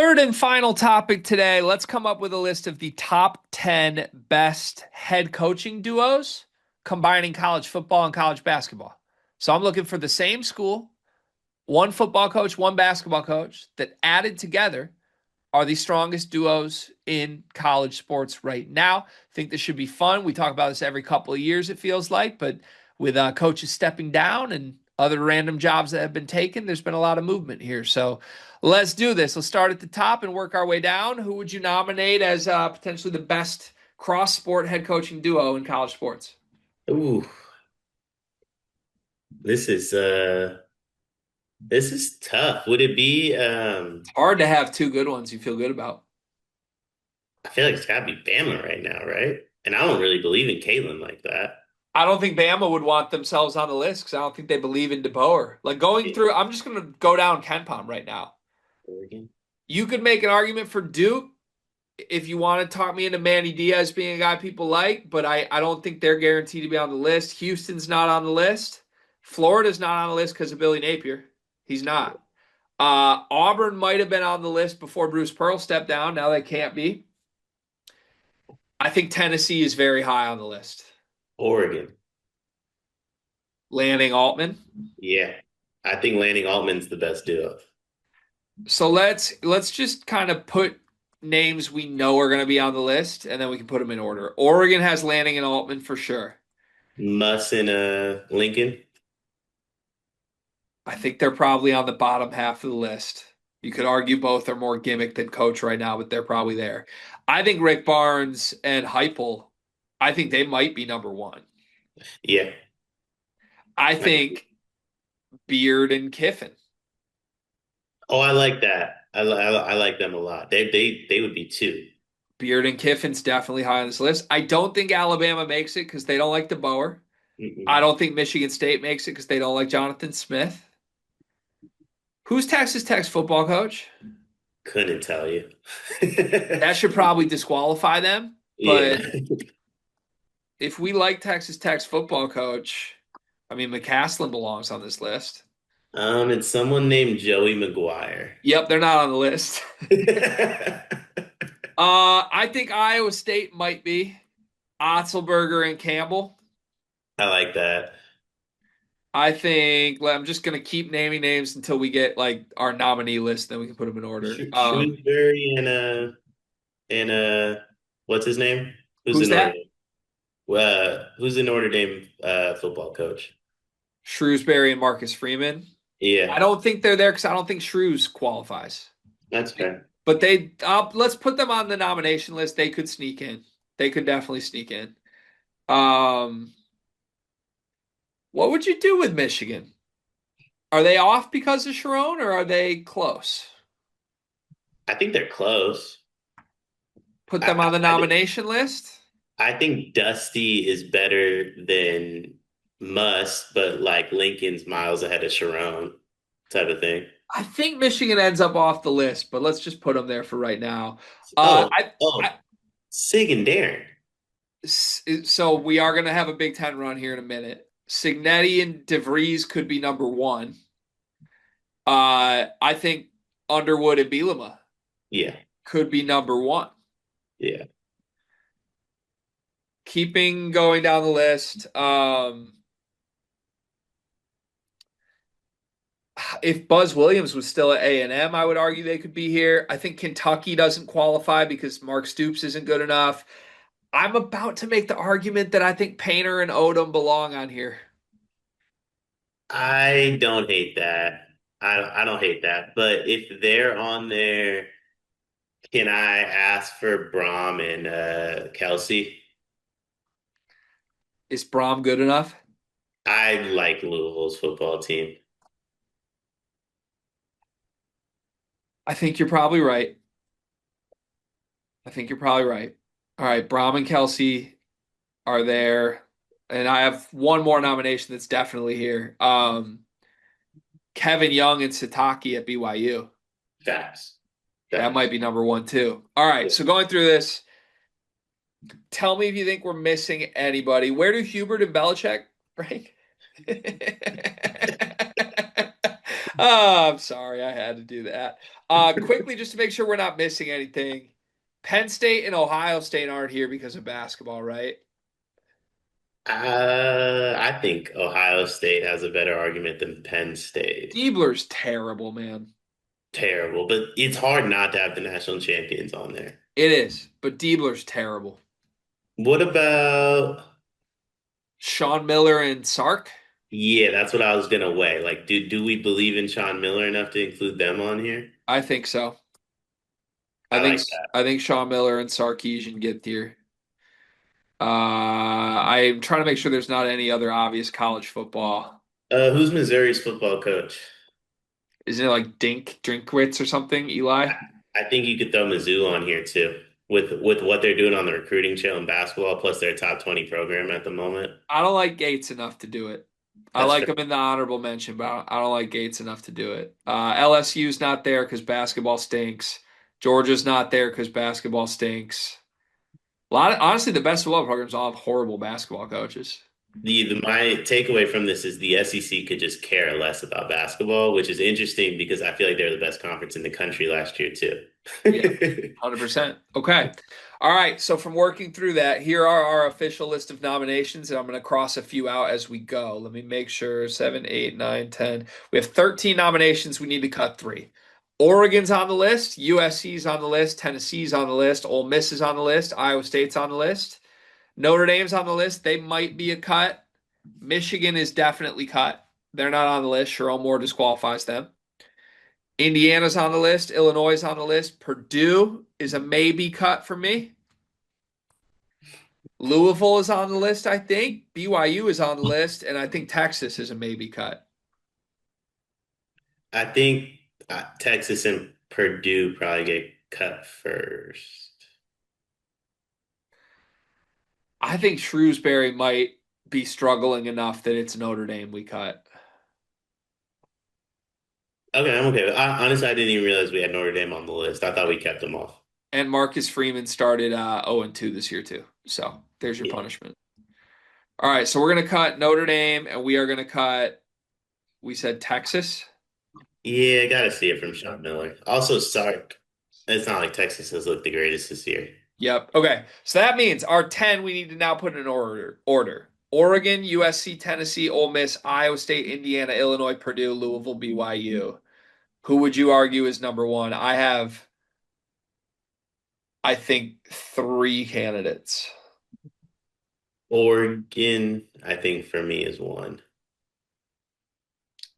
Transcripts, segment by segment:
Third and final topic today. Let's come up with a list of the top 10 best head coaching duos combining college football and college basketball. So I'm looking for the same school, one football coach, one basketball coach that added together are the strongest duos in college sports right now. I think this should be fun. We talk about this every couple of years, it feels like, but with coaches stepping down and other random jobs that have been taken, there's been a lot of movement here. So let's do this. Let's start at the top and work our way down. Who would you nominate as potentially the best cross sport head coaching duo in college sports? Ooh, this is uh this is tough. Would it be Hard to have two good ones you feel good about. I feel like it's gotta be Bama right now, right? And I don't really believe in Caitlin like that. I don't think Bama would want themselves on the list because I don't think they believe in DeBoer. Like going Yeah, through, I'm just going to go down KenPom right now. Oregon. You could make an argument for Duke if you want to talk me into Manny Diaz being a guy people like, but I don't think they're guaranteed to be on the list. Houston's not on the list. Florida's not on the list because of Billy Napier. He's not. Auburn might have been on the list before Bruce Pearl stepped down. Now they can't be. I think Tennessee is very high on the list. Oregon. Lanning Altman. Yeah. I think Landing Altman's the best duo. So let's just kind of put names we know are going to be on the list, and then we can put them in order. Oregon has Lanning and Altman for sure. Muss and Lincoln. I think they're probably on the bottom half of the list. You could argue both are more gimmick than coach right now, but they're probably there. I think Rick Barnes and Heupel, I think they might be number one. Yeah. I think Beard and Kiffin. Oh, I like that. I like them a lot. They would be two. Beard and Kiffin's definitely high on this list. I don't think Alabama makes it because they don't like DeBoer. I Mm-mm. don't think Michigan State makes it because they don't like Jonathan Smith. Who's Texas Tech's football coach? Couldn't tell you. That should probably disqualify them. Yeah. But if we like Texas Tech's football coach, I mean, McCaslin belongs on this list. It's someone named Joey McGuire. Yep, they're not on the list. I think Iowa State might be Otzelberger and Campbell. I like that. I think I'm just gonna keep naming names until we get like our nominee list, then we can put them in order. Shrewsbury and what's his name? Who's the Who's Notre that? Dame? Who's the Notre Dame football coach? Shrewsbury and Marcus Freeman. Yeah, I don't think they're there because I don't think Shrews qualifies. that's fair. But they let's put them on the nomination list. They could sneak in. They could definitely sneak in. Um, what would you do with Michigan? Are they off because of Sharon or are they close? I think they're close. Put them I, on the I, nomination list? I think Dusty is better than Muss, but like Lincoln's miles ahead of Sharon type of thing. I think Michigan ends up off the list, but let's just put them there for right now. Uh, Oh, I, oh, I Sig and Darren. so we are going to have a Big Ten run here in a minute. Signetti and DeVries could be number one. I think Underwood and Bielema Yeah, could be number one. yeah. Keeping going down the list, if Buzz Williams was still at A&M, I would argue they could be here. I think Kentucky doesn't qualify because Mark Stoops isn't good enough. I'm about to make the argument that I think Painter and Odom belong on here. I don't hate that. I don't hate that. But if they're on there, can I ask for Brom and Kelsey? Is Brom good enough? I like Louisville's football team. I think you're probably right. I think you're probably right. All right, Brom and Kelsey are there. And I have one more nomination that's definitely here. Kevin Young and Sataki at BYU. Facts. That might Facts. be number one too. All right, Yeah. so going through this, tell me if you think we're missing anybody. Where do Hubert and Belichick rank? Oh, I'm sorry. I had to do that. Quickly, just to make sure we're not missing anything. Penn State and Ohio State aren't here because of basketball, right? I think Ohio State has a better argument than Penn State. Diebler's terrible, man. Terrible, but it's hard not to have the national champions on there. It is, but Diebler's terrible. What about, Sean Miller and Sark? yeah, that's what I was gonna weigh. Like, do we believe in Sean Miller enough to include them on here? I think so. I I think like that. I think Sean Miller and Sarkisian get here. I'm trying to make sure there's not any other obvious college football. Who's Missouri's football coach? Isn't it like Drinkwitz or something, Eli? I think you could throw Mizzou on here too, with what they're doing on the recruiting trail in basketball, plus their top 20 program at the moment. I don't like Gates enough to do it. I That's like fair. him in the honorable mention, but I don't like Gates enough to do it. LSU's not there because basketball stinks. Georgia's not there because basketball stinks. Honestly, the best football programs all have horrible basketball coaches. My takeaway from this is the SEC could just care less about basketball, which is interesting because I feel like they're the best conference in the country last year too. Yeah, 100%. Okay. All right. So from working through that, here are our official list of nominations, and I'm going to cross a few out as we go. Let me make sure 7, 8, 9, 10. We have 13 nominations. We need to cut three. Oregon's on the list, USC's on the list, Tennessee's on the list, Ole Miss is on the list, Iowa State's on the list, Notre Dame's on the list. They might be a cut. Michigan is definitely cut. They're not on the list. Sherrone Moore disqualifies them. Indiana's on the list. Illinois is on the list. Purdue is a maybe cut for me. Louisville is on the list, I think. BYU is on the list, and I think Texas is a maybe cut. I think Texas and Purdue probably get cut first. I think Shrewsbury might be struggling enough that it's Notre Dame we cut. Okay, I'm okay. Honestly, I didn't even realize we had Notre Dame on the list. I thought we kept them off. And Marcus Freeman started 0-2 this year, too. So there's your Yeah, punishment. All right, so we're going to cut Notre Dame, and we are going to cut, we said Texas. yeah, I gotta see it from Sean Miller. Also, Sark. It's not like Texas has looked the greatest this year. Yep. Okay. So that means our 10 we need to now put in order. Oregon, USC, Tennessee, Ole Miss, Iowa State, Indiana, Illinois, Purdue, Louisville, BYU. Who would you argue is number one? I have, I think, three candidates. Oregon, I think for me is one.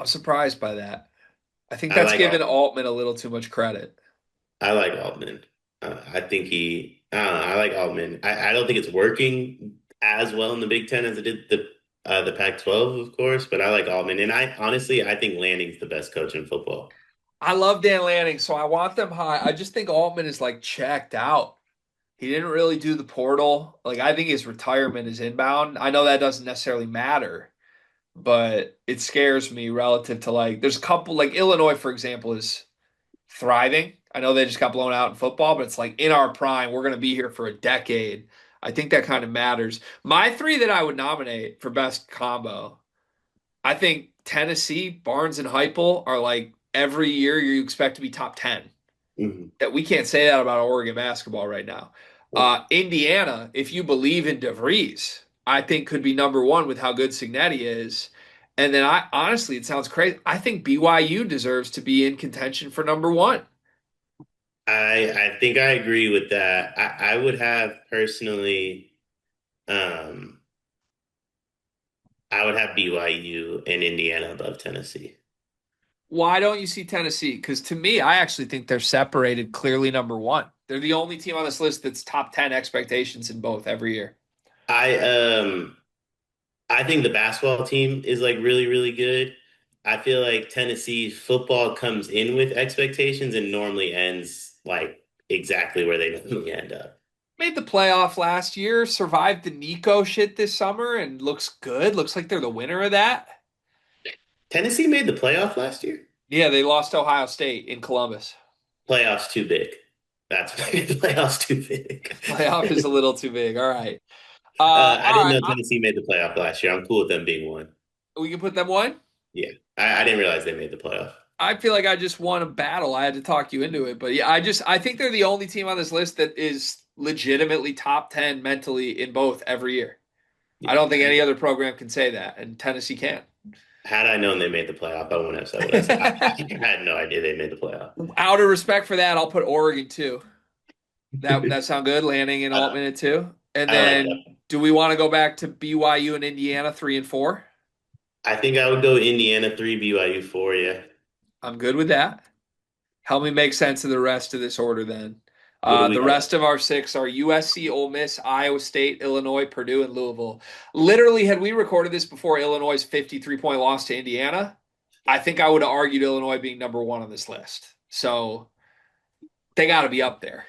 I'm surprised by that. I think I that's like giving Altman a little too much credit. I like Altman. I think I don't know, I like Altman. I don't think it's working as well in the Big Ten as it did the Pac-12, of course, but I like Altman. And I think Lanning's the best coach in football. I love Dan Lanning, so I want them high. I just think Altman is like checked out. He didn't really do the portal. Like I think his retirement is inbound. I know that doesn't necessarily matter, but it scares me relative to like there's a couple like Illinois, for example, is thriving. I know they just got blown out in football, but it's like in our prime, we're gonna be here for a decade. I think that kind of matters. My three that I would nominate for best combo, I think Tennessee, Barnes and Heupel are like every year you expect to be top 10. Mhm. That we can't say that about Oregon basketball right now. Indiana, if you believe in DeVries, I think could be number one with how good Signetti is. And then I honestly, it sounds crazy. I think BYU deserves to be in contention for number one. I think I agree with that. I would have personally, um, I would have BYU and Indiana above Tennessee. Why don't you see Tennessee? Because to me, I actually think they're separated clearly number one. They're the only team on this list that's top 10 expectations in both every year. I um I think the basketball team is like really, really good. I feel like Tennessee football comes in with expectations and normally ends like exactly where they normally end up. Made the playoff last year, survived the Nico shit this summer, and looks good. Looks like they're the winner of that. Tennessee made the playoff last year. Yeah, they lost to Ohio State in Columbus. Playoffs too big. That's playoffs too Playoff is a big. little too big. All right. I All didn't right. know Tennessee made the playoff last year. I'm cool with them being one. We can put them one. Yeah, I didn't realize they made the playoff. I feel like I just won a battle. I had to talk you into it, but yeah, I think they're the only team on this list that is legitimately top 10 mentally in both every year. I don't think any other program can say that, and Tennessee can. Had I known they made the playoff, I wouldn't have said what I said. I had no idea they made the playoff. Out of respect for that, I'll put Oregon too. That sound good? Lanning and Uh, Altman at two. And I like then that. do we want to go back to BYU and Indiana 3 and 4? I think I would go Indiana 3, BYU 4, yeah. I'm good with that. Help me make sense of the rest of this order then. What do we The got? rest of our six are USC, Ole Miss, Iowa State, Illinois, Purdue, and Louisville. Literally, had we recorded this before Illinois' 53-point loss to Indiana, I think I would have argued Illinois being number one on this list. So they got to be up there.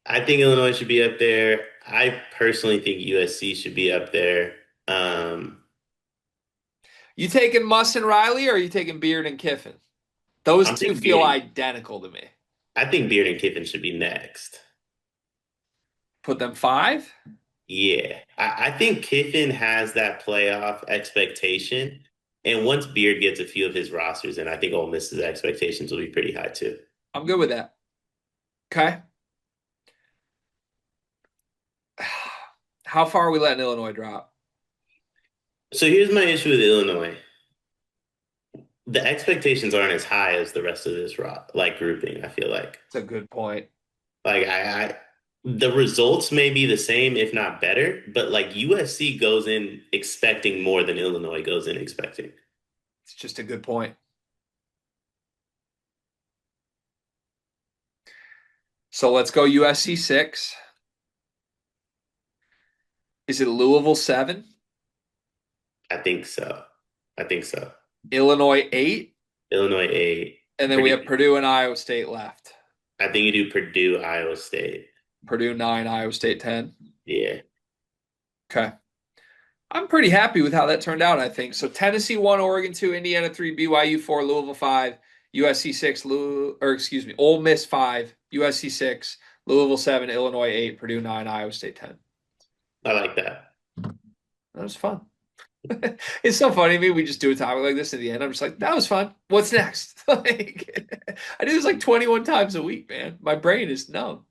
I think Illinois should be up there. I personally think USC should be up there. Um, You taking Muss and Riley, or are you taking Beard and Kiffin? Those I'm two thinking feel Beard. identical to me. I think Beard and Kiffin should be next. Put them five. Yeah, I think Kiffin has that playoff expectation, and once Beard gets a few of his rosters, and I think Ole Miss's expectations will be pretty high too. I'm good with that. Okay. How far are we letting Illinois drop? So here's my issue with Illinois. The expectations aren't as high as the rest of this like grouping, I feel like. That's a good point. Like the results may be the same, if not better, but like USC goes in expecting more than Illinois goes in expecting. It's just a good point. So let's go USC 6. Is it Louisville 7? I think so. I think so. Illinois 8? Illinois 8. And then we have Purdue and Iowa State left. I think you do Purdue, Iowa State. Purdue 9, Iowa State 10. Yeah. Okay. I'm pretty happy with how that turned out, I think. So Tennessee 1, Oregon 2, Indiana 3, BYU 4, Louisville 5, USC 6, Ole Miss 5, USC 6, Louisville 7, Illinois 8, Purdue 9, Iowa State 10. I like that. That was fun. It's so funny to me. We just do a topic like this at the end. I'm just like, that was fun. What's next? Like, I do this like 21 times a week, man. My brain is numb.